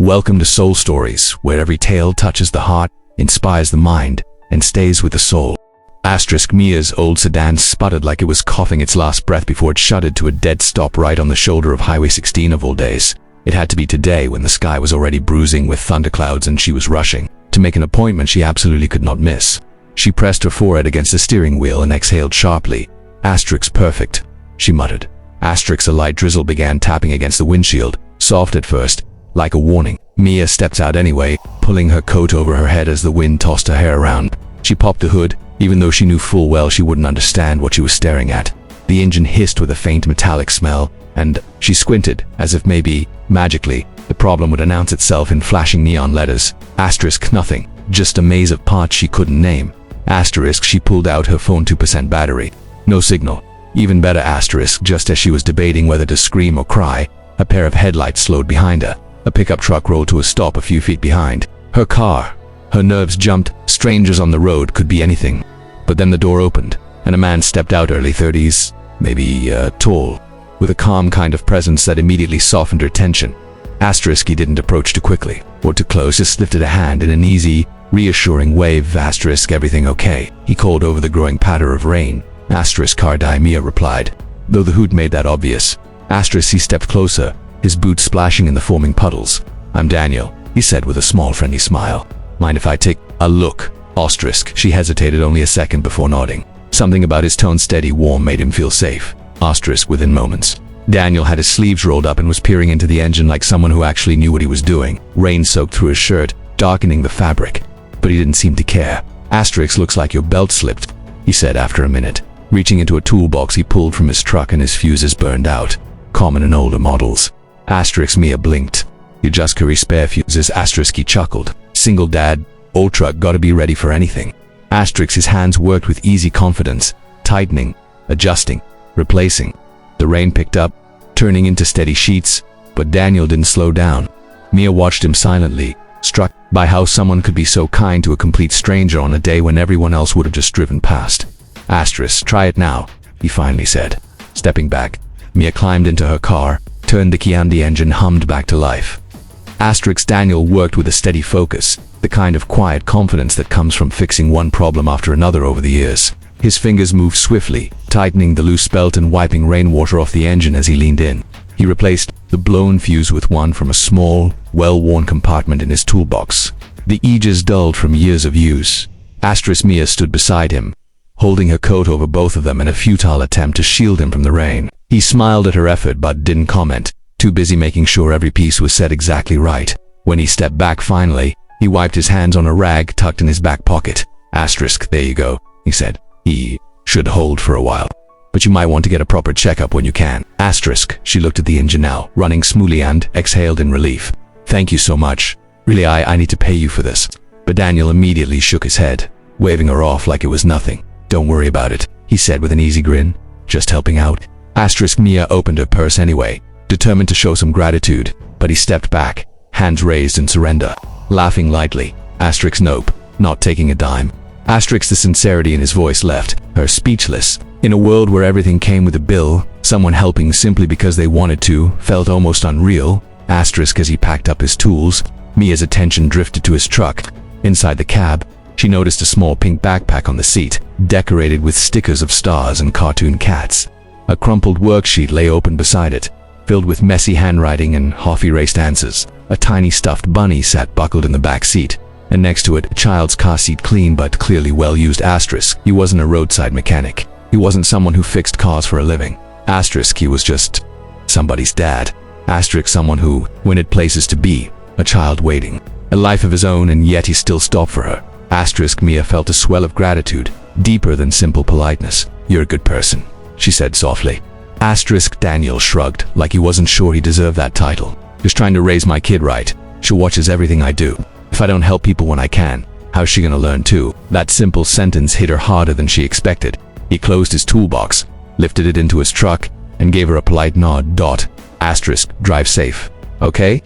Welcome to Soul Stories, where every tale touches the heart, inspires the mind, and stays with the soul. Mia's old sedan sputtered like it was coughing its last breath before it shuddered to a dead stop right on the shoulder of Highway 16 of all days. It had to be today when the sky was already bruising with thunderclouds and she was rushing to make an appointment she absolutely could not miss. She pressed her forehead against the steering wheel and exhaled sharply. Perfect, she muttered. A light drizzle began tapping against the windshield, soft at first, like a warning. Mia stepped out anyway, pulling her coat over her head as the wind tossed her hair around. She popped the hood, even though she knew full well she wouldn't understand what she was staring at. The engine hissed with a faint metallic smell, and she squinted, as if maybe, magically, the problem would announce itself in flashing neon letters. Nothing, just a maze of parts she couldn't name. She pulled out her phone 2% battery. No signal. Even better, just as she was debating whether to scream or cry, a pair of headlights slowed behind her. A pickup truck rolled to a stop a few feet behind her car. Her nerves jumped. Strangers on the road could be anything. But then the door opened, and a man stepped out, early 30s, maybe tall, with a calm kind of presence that immediately softened her tension. He didn't approach too quickly or too close, just lifted a hand in an easy, reassuring wave. Everything okay? He called over the growing patter of rain. Car die, Mia replied, though the hood made that obvious. He stepped closer, his boots splashing in the forming puddles. I'm Daniel, he said with a small friendly smile. Mind if I take a look? She hesitated only a second before nodding. Something about his tone, steady, warm, made him feel safe. Within moments. Daniel had his sleeves rolled up and was peering into the engine like someone who actually knew what he was doing. Rain soaked through his shirt, darkening the fabric. But he didn't seem to care. Looks like your belt slipped, he said after a minute. Reaching into a toolbox he pulled from his truck, and his fuses burned out. Common in older models. Mia blinked. You just carry spare fuses? He chuckled. Single dad, old truck, gotta be ready for anything. His hands worked with easy confidence, tightening, adjusting, replacing. The rain picked up, turning into steady sheets, but Daniel didn't slow down. Mia watched him silently, struck by how someone could be so kind to a complete stranger on a day when everyone else would have just driven past. Try it now, he finally said. Stepping back, Mia climbed into her car, turned the key on, the engine hummed back to life. Daniel worked with a steady focus, the kind of quiet confidence that comes from fixing one problem after another over the years. His fingers moved swiftly, tightening the loose belt and wiping rainwater off the engine as he leaned in. He replaced the blown fuse with one from a small, well-worn compartment in his toolbox. The edges dulled from years of use. Mia stood beside him, holding her coat over both of them in a futile attempt to shield him from the rain. He smiled at her effort but didn't comment, too busy making sure every piece was set exactly right. When he stepped back finally, he wiped his hands on a rag tucked in his back pocket. There you go, he said. He should hold for a while, but you might want to get a proper checkup when you can. She looked at the engine now, running smoothly, and exhaled in relief. Thank you so much. Really, I need to pay you for this. But Daniel immediately shook his head, waving her off like it was nothing. Don't worry about it, he said with an easy grin. Just helping out. Mia opened her purse anyway, determined to show some gratitude, but he stepped back, hands raised in surrender, laughing lightly. Nope, not taking a dime. The sincerity in his voice left her speechless. In a world where everything came with a bill, someone helping simply because they wanted to felt almost unreal. As he packed up his tools, Mia's attention drifted to his truck. Inside the cab, she noticed a small pink backpack on the seat, decorated with stickers of stars and cartoon cats. A crumpled worksheet lay open beside it, filled with messy handwriting and half-erased answers. A tiny stuffed bunny sat buckled in the back seat, and next to it, a child's car seat, clean but clearly well-used. He wasn't a roadside mechanic. He wasn't someone who fixed cars for a living. He was just somebody's dad. Someone who wanted places to be, a child waiting, a life of his own, and yet he still stopped for her. Mia felt a swell of gratitude, deeper than simple politeness. You're a good person, she said softly. Daniel shrugged, like he wasn't sure he deserved that title. Just trying to raise my kid right. She watches everything I do. If I don't help people when I can, how's she gonna learn too? That simple sentence hit her harder than she expected. He closed his toolbox, lifted it into his truck, and gave her a polite nod. Drive safe, okay?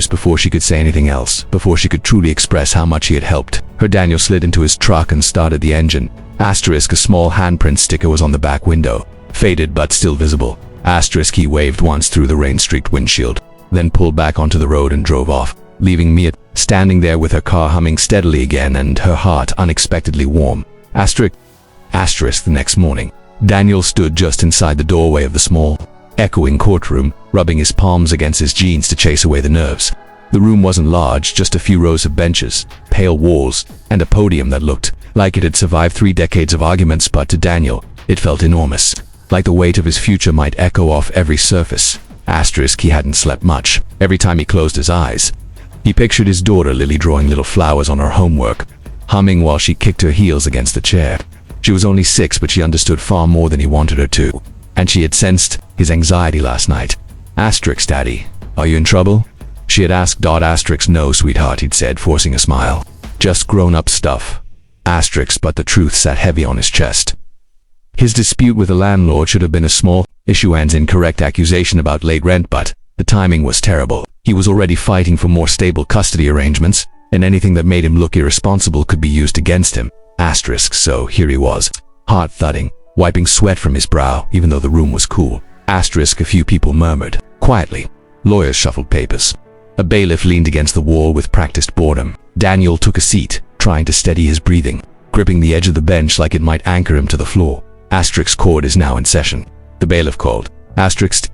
Before she could say anything else, before she could truly express how much he had helped, Daniel slid into his truck and started the engine. A small handprint sticker was on the back window, faded but still visible. He waved once through the rain-streaked windshield, then pulled back onto the road and drove off. leaving Mia standing there with her car humming steadily again and her heart unexpectedly warm. Asterisk the next morning. Daniel stood just inside the doorway of the small, echoing courtroom, rubbing his palms against his jeans to chase away the nerves. The room wasn't large, just a few rows of benches, pale walls, and a podium that looked like it had survived 3 decades of arguments, but to Daniel, it felt enormous, like the weight of his future might echo off every surface. He hadn't slept much. Every time he closed his eyes, he pictured his daughter Lily drawing little flowers on her homework, humming while she kicked her heels against the chair. She was only 6, but she understood far more than he wanted her to, and she had sensed his anxiety last night. Daddy, are you in trouble? She had asked. No, sweetheart, he'd said, forcing a smile. Just grown-up stuff. But the truth sat heavy on his chest. His dispute with the landlord should have been a small issue and incorrect accusation about late rent, but the timing was terrible. He was already fighting for more stable custody arrangements, and anything that made him look irresponsible could be used against him. So here he was, heart thudding, wiping sweat from his brow, even though the room was cool. A few people murmured quietly. Lawyers shuffled papers. A bailiff leaned against the wall with practiced boredom. Daniel took a seat, trying to steady his breathing, gripping the edge of the bench like it might anchor him to the floor. Court is now in session. The bailiff called.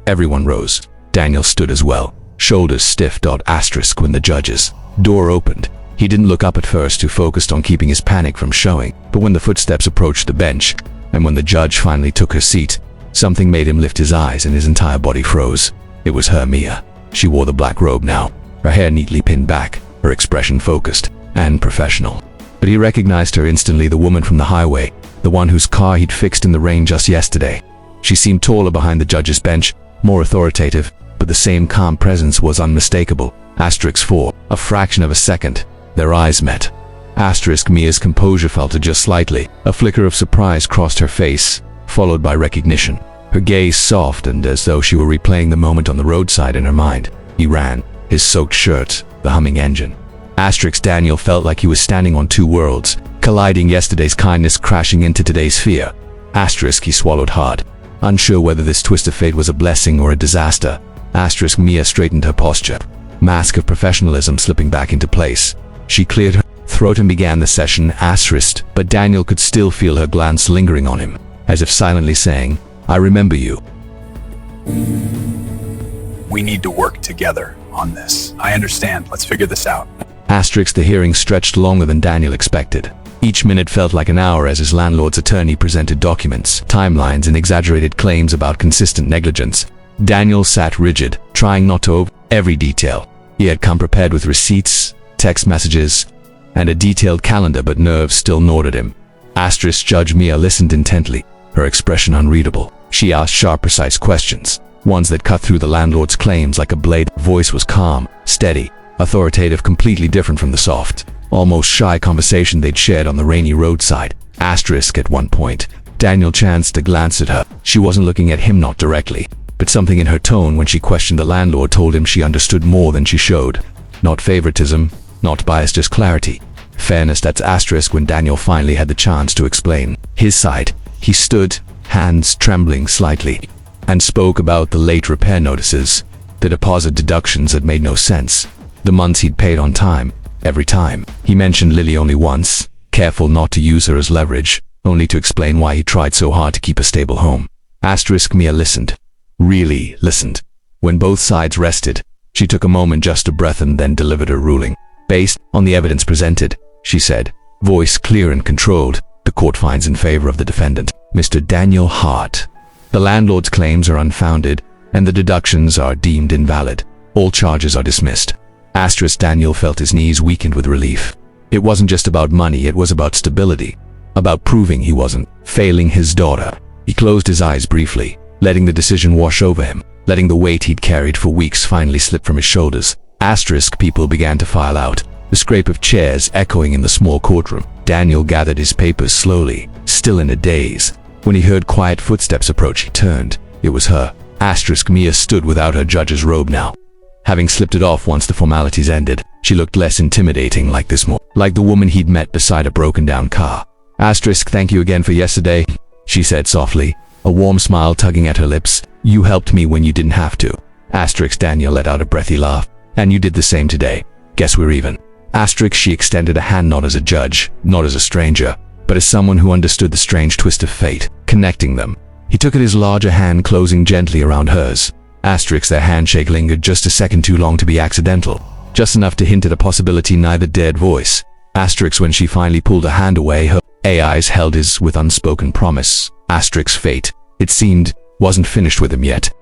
Everyone rose. Daniel stood as well, shoulders stiff. When the judge's door opened, he didn't look up at first, too focused on keeping his panic from showing. But when the footsteps approached the bench, and when the judge finally took her seat, something made him lift his eyes and his entire body froze. It was her, Mia. She wore the black robe now, her hair neatly pinned back, her expression focused and professional. But he recognized her instantly, the woman from the highway, the one whose car he'd fixed in the rain just yesterday. She seemed taller behind the judge's bench, more authoritative, but the same calm presence was unmistakable. For a fraction of a second, their eyes met. Mia's composure faltered just slightly. A flicker of surprise crossed her face, followed by recognition. Her gaze soft and as though she were replaying the moment on the roadside in her mind. He ran, his soaked shirt, the humming engine. Daniel felt like he was standing on 2 worlds, colliding, yesterday's kindness crashing into today's fear. He swallowed hard, unsure whether this twist of fate was a blessing or a disaster. Mia straightened her posture, mask of professionalism slipping back into place. She cleared her throat and began the session. But Daniel could still feel her glance lingering on him, as if silently saying, I remember you. We need to work together on this. I understand. Let's figure this out. The hearing stretched longer than Daniel expected. Each minute felt like an hour as his landlord's attorney presented documents, timelines, and exaggerated claims about consistent negligence. Daniel sat rigid, trying not to over every detail. He had come prepared with receipts, text messages, and a detailed calendar, but nerves still gnawed at him. Judge Mia listened intently, her expression unreadable. She asked sharp, precise questions, ones that cut through the landlord's claims like a blade. Her voice was calm, steady, authoritative, completely different from the soft, almost shy conversation they'd shared on the rainy roadside. At one point, Daniel chanced to glance at her. She wasn't looking at him, not directly, but something in her tone when she questioned the landlord told him she understood more than she showed. Not favoritism, not bias, just clarity. Fairness. When Daniel finally had the chance to explain his side, he stood, hands trembling slightly, and spoke about the late repair notices, the deposit deductions that made no sense, the months he'd paid on time, every time. He mentioned Lily only once, careful not to use her as leverage, only to explain why he tried so hard to keep a stable home. Mia listened. Really listened. When both sides rested, she took a moment just to breath and then delivered her ruling. Based on the evidence presented, she said, voice clear and controlled, the court finds in favor of the defendant, Mr. Daniel Hart. The landlord's claims are unfounded, and the deductions are deemed invalid. All charges are dismissed. Daniel felt his knees weakened with relief. It wasn't just about money, it was about stability, about proving he wasn't failing his daughter. He closed his eyes briefly, letting the decision wash over him, letting the weight he'd carried for weeks finally slip from his shoulders. People began to file out, the scrape of chairs echoing in the small courtroom. Daniel gathered his papers slowly, still in a daze. When he heard quiet footsteps approach, he turned. It was her. Mia stood without her judge's robe now. Having slipped it off once the formalities ended, she looked less intimidating, like the woman he'd met beside a broken-down car. Thank you again for yesterday, she said softly, a warm smile tugging at her lips. You helped me when you didn't have to. Daniel let out a breathy laugh. And you did the same today. Guess we're even. Asterisk, she extended a hand not as a judge, not as a stranger, but as someone who understood the strange twist of fate, connecting them. He took at his larger hand, closing gently around hers. Asterisk, their handshake lingered just a second too long to be accidental, just enough to hint at a possibility neither dared voice. Asterisk, when she finally pulled a hand away, her eyes held his with unspoken promise. Asterisk's fate, it seemed, wasn't finished with him yet.